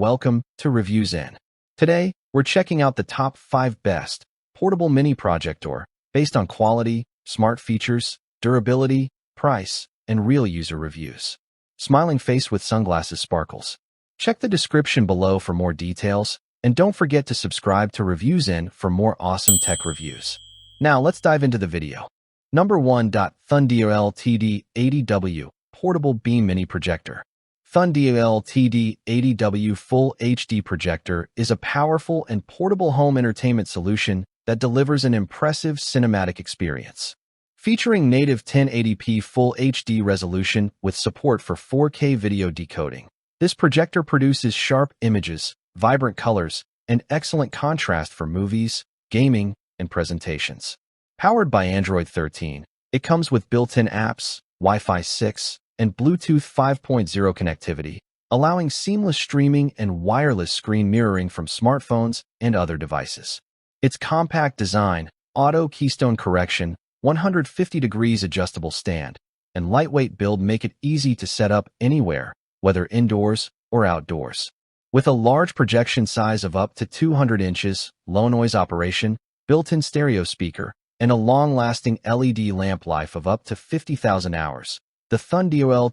welcome to ReviewZen. Today, we're checking out the top 5 best portable mini projector based on quality, smart features, durability, price, and real user reviews. Smiling face with sunglasses sparkles. Check the description below for more details, and don't forget to subscribe to ReviewZen for more awesome tech reviews. Now, let's dive into the video. Number 1. ThundeaL TD80W Portable Beam Mini Projector. ThundeaL TD80W Full HD Projector is a powerful and portable home entertainment solution that delivers an impressive cinematic experience. Featuring native 1080p Full HD resolution with support for 4K video decoding, this projector produces sharp images, vibrant colors, and excellent contrast for movies, gaming, and presentations. Powered by Android 13, it comes with built-in apps, Wi-Fi 6, and Bluetooth 5.0 connectivity, allowing seamless streaming and wireless screen mirroring from smartphones and other devices. Its compact design, auto keystone correction, 150 degrees adjustable stand, and lightweight build make it easy to set up anywhere, whether indoors or outdoors. With a large projection size of up to 200 inches, low noise operation, built-in stereo speaker, and a long-lasting LED lamp life of up to 50,000 hours, the ThundeaL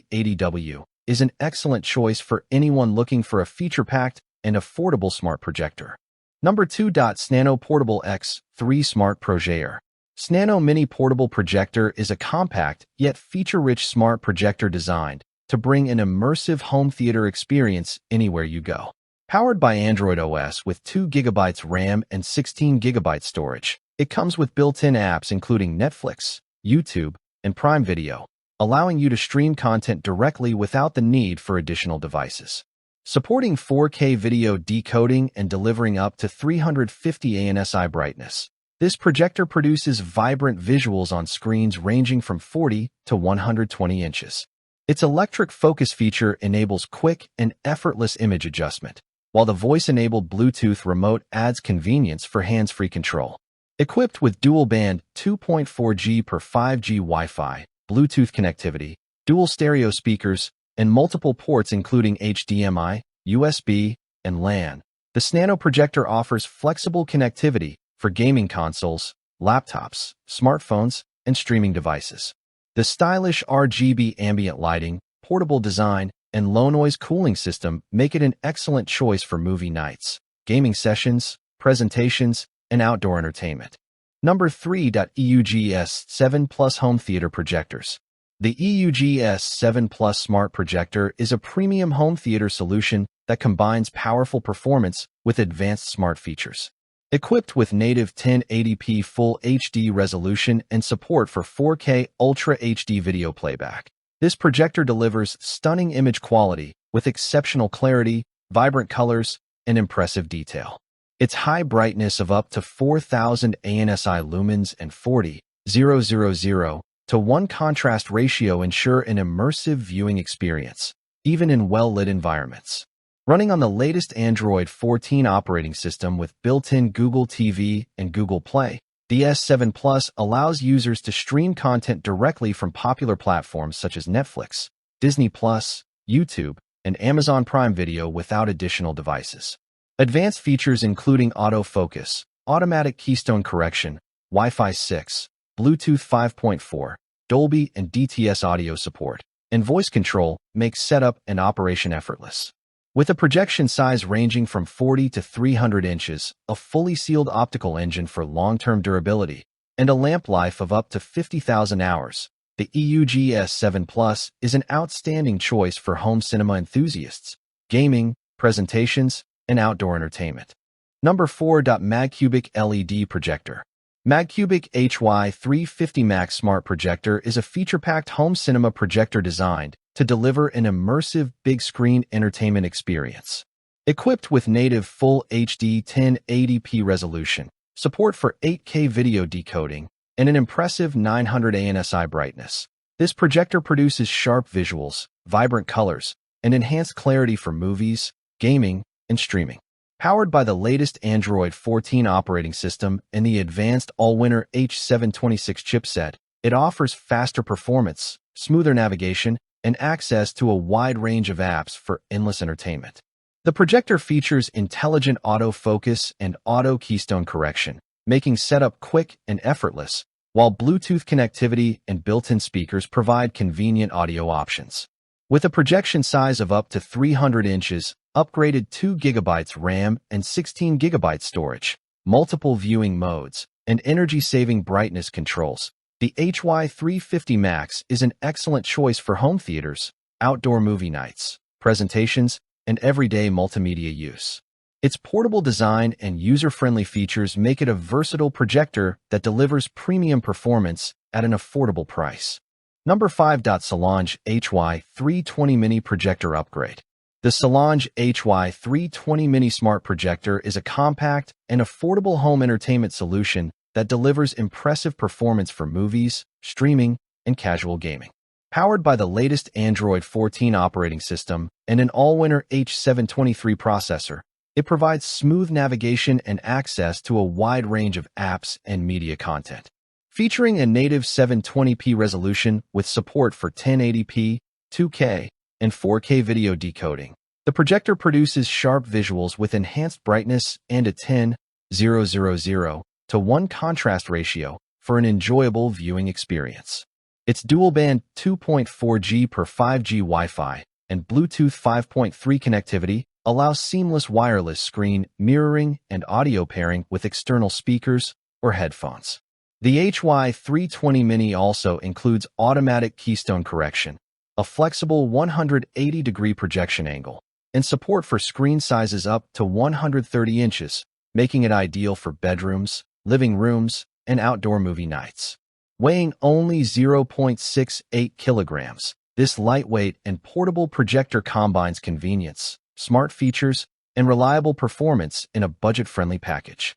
TD80W is an excellent choice for anyone looking for a feature-packed and affordable smart projector. Number 2. Xnano Portable X3 Smart Projetor. Xnano Mini Portable Projector is a compact yet feature-rich smart projector designed to bring an immersive home theater experience anywhere you go. Powered by Android OS with 2 GB RAM and 16 GB storage, it comes with built-in apps including Netflix, YouTube, and Prime Video, allowing you to stream content directly without the need for additional devices. Supporting 4K video decoding and delivering up to 350 ANSI brightness, this projector produces vibrant visuals on screens ranging from 40 to 120 inches. Its electric focus feature enables quick and effortless image adjustment, while the voice-enabled Bluetooth remote adds convenience for hands-free control. Equipped with dual-band 2.4G per 5G Wi-Fi, Bluetooth connectivity, dual stereo speakers, and multiple ports including HDMI, USB, and LAN, the Xnano projector offers flexible connectivity for gaming consoles, laptops, smartphones, and streaming devices. The stylish RGB ambient lighting, portable design, and low-noise cooling system make it an excellent choice for movie nights, gaming sessions, presentations, and outdoor entertainment. Number 3. EUGS 7 Plus Home Theater Projectors. The EUGS 7 Plus Smart Projector is a premium home theater solution that combines powerful performance with advanced smart features. Equipped with native 1080p Full HD resolution and support for 4K Ultra HD video playback, this projector delivers stunning image quality with exceptional clarity, vibrant colors, and impressive detail. Its high brightness of up to 4,000 ANSI lumens and 40:0:0:0:1 contrast ratio ensure an immersive viewing experience, even in well-lit environments. Running on the latest Android 14 operating system with built-in Google TV and Google Play, the S7 Plus allows users to stream content directly from popular platforms such as Netflix, Disney+, YouTube, and Amazon Prime Video without additional devices. Advanced features including autofocus, automatic keystone correction, Wi-Fi 6, Bluetooth 5.4, Dolby and DTS audio support, and voice control make setup and operation effortless. With a projection size ranging from 40 to 300 inches, a fully sealed optical engine for long-term durability, and a lamp life of up to 50,000 hours, the EUGS 7 Plus is an outstanding choice for home cinema enthusiasts, gaming, presentations, and outdoor entertainment. Number 4. Magcubic LED Projector. Magcubic HY350 Max Smart Projector is a feature-packed home cinema projector designed to deliver an immersive big-screen entertainment experience. Equipped with native Full HD 1080p resolution, support for 8K video decoding, and an impressive 900 ANSI brightness, this projector produces sharp visuals, vibrant colors, and enhanced clarity for movies, gaming, and streaming. Powered by the latest Android 14 operating system and the advanced all-winner H726 chipset, it offers faster performance, smoother navigation, and access to a wide range of apps for endless entertainment. The projector features intelligent autofocus and auto keystone correction, making setup quick and effortless, while Bluetooth connectivity and built-in speakers provide convenient audio options. With a projection size of up to 300 inches, upgraded 2 GB RAM and 16 GB storage, multiple viewing modes, and energy-saving brightness controls, the HY350 Max is an excellent choice for home theaters, outdoor movie nights, presentations, and everyday multimedia use. Its portable design and user-friendly features make it a versatile projector that delivers premium performance at an affordable price. Number 5. Salange HY320 Mini Projector Upgrade. The Salange HY320 Mini Smart Projector is a compact and affordable home entertainment solution that delivers impressive performance for movies, streaming, and casual gaming. Powered by the latest Android 14 operating system and an all-winner H723 processor, it provides smooth navigation and access to a wide range of apps and media content. Featuring a native 720p resolution with support for 1080p, 2K, and 4K video decoding, the projector produces sharp visuals with enhanced brightness and a 10:0:0:0:1 contrast ratio for an enjoyable viewing experience. Its dual-band 2.4G per 5G Wi-Fi and Bluetooth 5.3 connectivity allows seamless wireless screen mirroring and audio pairing with external speakers or headphones. The HY320 Mini also includes automatic keystone correction, a flexible 180-degree projection angle, and support for screen sizes up to 130 inches, making it ideal for bedrooms, living rooms, and outdoor movie nights. Weighing only 0.68 kilograms, this lightweight and portable projector combines convenience, smart features, and reliable performance in a budget-friendly package.